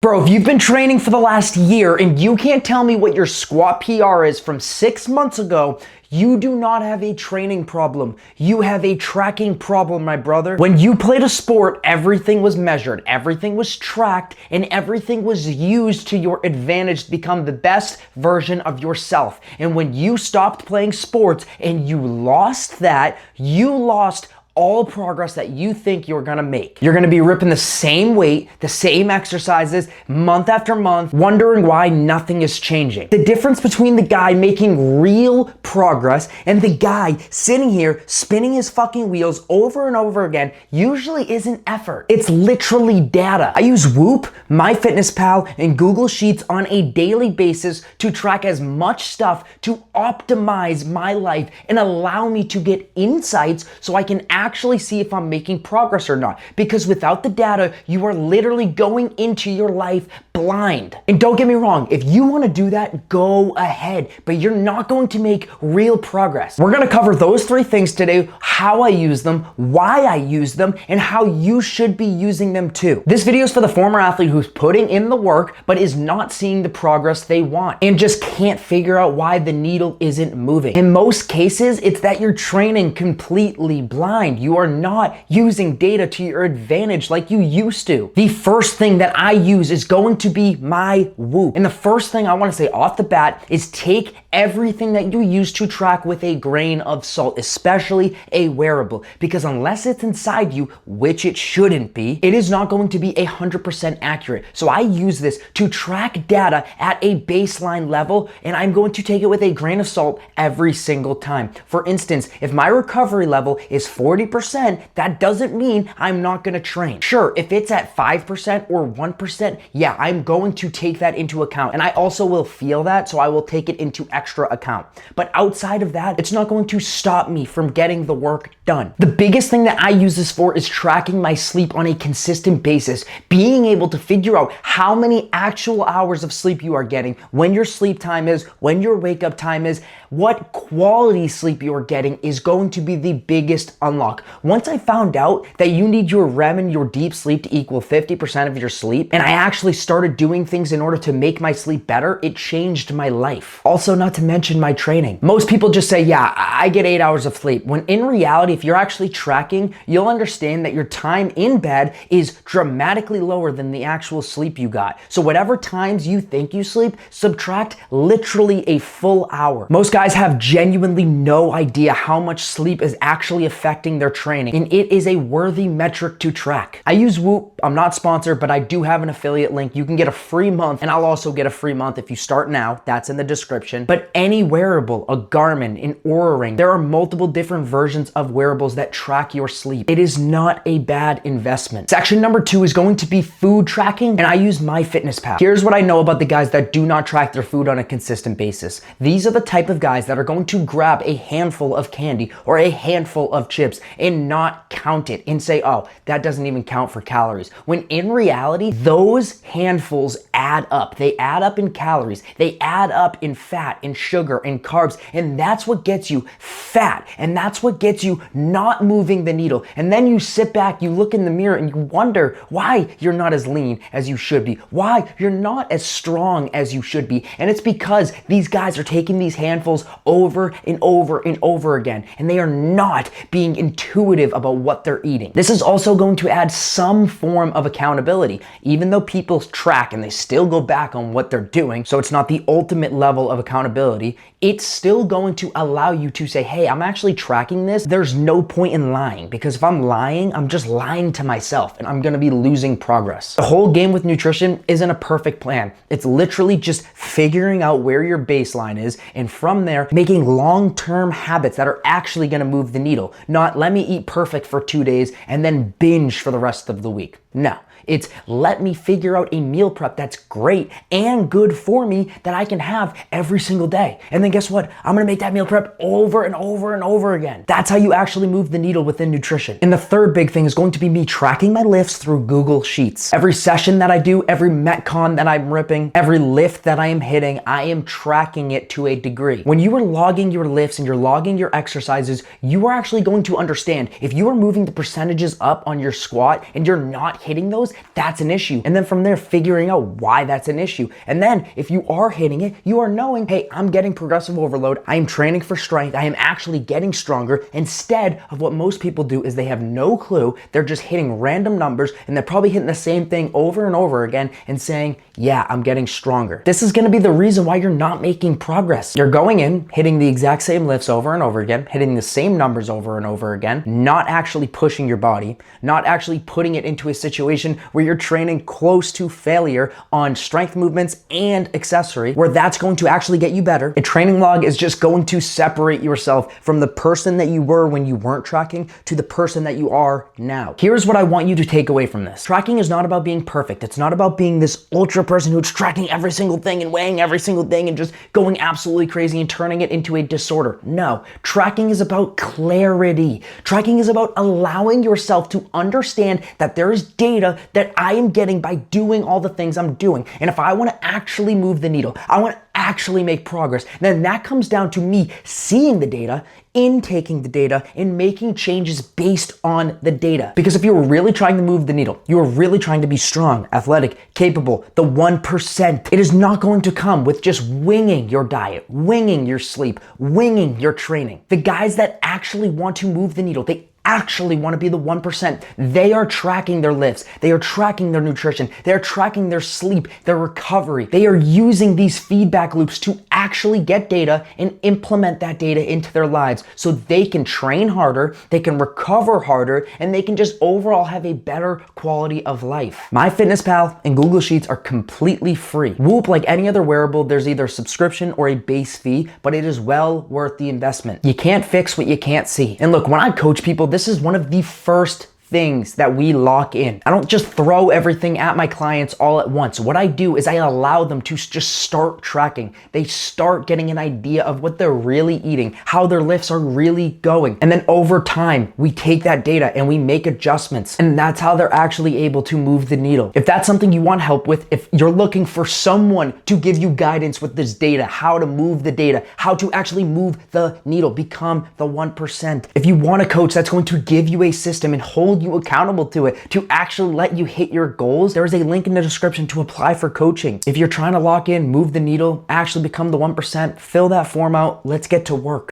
Bro, if you've been training for the last year and you can't tell me what your squat PR is from 6 months ago, you do not have a training problem. You have a tracking problem, my brother. When you played a sport, everything was measured, everything was tracked, and everything was used to your advantage to become the best version of yourself. And when you stopped playing sports and you lost that, you lost all progress that you think you're gonna make. You're gonna be ripping the same weight, the same exercises, month after month, wondering why nothing is changing. The difference between the guy making real progress and the guy sitting here spinning his fucking wheels over and over again usually isn't effort. It's literally data. I use Whoop, MyFitnessPal, and Google Sheets on a daily basis to track as much stuff to optimize my life and allow me to get insights so I can actually see if I'm making progress or not. Because without the data, you are literally going into your life blind. And don't get me wrong, if you want to do that, go ahead, but you're not going to make real progress. We're going to cover those 3 things today: how I use them, why I use them, and how you should be using them too. This video is for the former athlete who's putting in the work but is not seeing the progress they want and just can't figure out why the needle isn't moving. In most cases, it's that you're training completely blind. You are not using data to your advantage like you used to. The first thing that I use is going to be my Whoop. And the first thing I want to say off the bat is take everything that you use to track with a grain of salt, especially a wearable, because unless it's inside you, which it shouldn't be, it is not going to be 100% accurate. So I use this to track data at a baseline level, and I'm going to take it with a grain of salt every single time. For instance, if my recovery level is 40%, that doesn't mean I'm not going to train. Sure, if it's at 5% or 1%, yeah, I'm going to take that into account. And I also will feel that, so I will take it into extra account. But outside of that, it's not going to stop me from getting the work done. The biggest thing that I use this for is tracking my sleep on a consistent basis, being able to figure out how many actual hours of sleep you are getting, when your sleep time is, when your wake up time is, what quality sleep you are getting is going to be the biggest unlock. Once I found out that you need your REM and your deep sleep to equal 50% of your sleep, and I actually started doing things in order to make my sleep better, it changed my life. Also, not to mention my training. Most people just say, yeah, I get 8 hours of sleep. When in reality, if you're actually tracking, you'll understand that your time in bed is dramatically lower than the actual sleep you got. So whatever times you think you sleep, subtract literally a full hour. Most guys have genuinely no idea how much sleep is actually affecting their training, and it is a worthy metric to track. I use Whoop. I'm not sponsored, but I do have an affiliate link. You can get a free month, and I'll also get a free month if you start now. That's in the description. But any wearable, a Garmin, an Oura Ring, there are multiple different versions of wearables that track your sleep. It is not a bad investment. Section number 2 is going to be food tracking, and I use MyFitnessPal. Here's what I know about the guys that do not track their food on a consistent basis. These are the type of guys that are going to grab a handful of candy or a handful of chips and not count it and say, oh, that doesn't even count for calories. When in reality, those handfuls add up. They add up in calories. They add up in fat and sugar and carbs. And that's what gets you fat. And that's what gets you not moving the needle. And then you sit back, you look in the mirror and you wonder why you're not as lean as you should be, why you're not as strong as you should be. And it's because these guys are taking these handfuls over and over and over again, and they are not being intuitive about what they're eating. This is also going to add some form of accountability, even though people track and they still go back on what they're doing, so it's not the ultimate level of accountability. It's still going to allow you to say, hey, I'm actually tracking this. There's no point in lying, because if I'm lying, I'm just lying to myself and I'm gonna be losing progress. The whole game with nutrition isn't a perfect plan. It's literally just figuring out where your baseline is, and from there, making long-term habits that are actually gonna move the needle. Not let me eat perfect for 2 days and then binge for the rest of the week. No. It's let me figure out a meal prep that's great and good for me that I can have every single day. And then guess what? I'm gonna make that meal prep over and over and over again. That's how you actually move the needle within nutrition. And the third big thing is going to be me tracking my lifts through Google Sheets. Every session that I do, every Metcon that I'm ripping, every lift that I am hitting, I am tracking it to a degree. When you are logging your lifts and you're logging your exercises, you are actually going to understand if you are moving the percentages up on your squat and you're not hitting those, that's an issue. And then from there, figuring out why that's an issue. And then if you are hitting it, you are knowing, hey, I'm getting progressive overload. I am training for strength. I am actually getting stronger. Instead of what most people do is they have no clue. They're just hitting random numbers and they're probably hitting the same thing over and over again and saying, yeah, I'm getting stronger. This is gonna be the reason why you're not making progress. You're going in, hitting the exact same lifts over and over again, hitting the same numbers over and over again, not actually pushing your body, not actually putting it into a situation where you're training close to failure on strength movements and accessory, where that's going to actually get you better. A training log is just going to separate yourself from the person that you were when you weren't tracking to the person that you are now. Here's what I want you to take away from this. Tracking is not about being perfect. It's not about being this ultra person who's tracking every single thing and weighing every single thing and just going absolutely crazy and turning it into a disorder. No, tracking is about clarity. Tracking is about allowing yourself to understand that there is data that I am getting by doing all the things I'm doing. And if I want to actually move the needle, I want to actually make progress, then that comes down to me seeing the data, intaking the data, and making changes based on the data. Because if you're really trying to move the needle, you're really trying to be strong, athletic, capable, the 1%, it is not going to come with just winging your diet, winging your sleep, winging your training. The guys that actually want to move the needle, they actually want to be the 1%. They are tracking their lifts. They are tracking their nutrition. They are tracking their sleep, their recovery. They are using these feedback loops to actually get data and implement that data into their lives so they can train harder, they can recover harder, and they can just overall have a better quality of life. MyFitnessPal and Google Sheets are completely free. Whoop, like any other wearable, there's either a subscription or a base fee, but it is well worth the investment. You can't fix what you can't see. And look, when I coach people, this is one of the first things that we lock in. I don't just throw everything at my clients all at once. What I do is I allow them to just start tracking. They start getting an idea of what they're really eating, how their lifts are really going. And then over time, we take that data and we make adjustments. And that's how they're actually able to move the needle. If that's something you want help with, if you're looking for someone to give you guidance with this data, how to move the data, how to actually move the needle, become the 1%. If you want a coach that's going to give you a system and hold you accountable to it, to actually let you hit your goals, there is a link in the description to apply for coaching. If you're trying to lock in, move the needle, actually become the 1%, fill that form out. Let's get to work.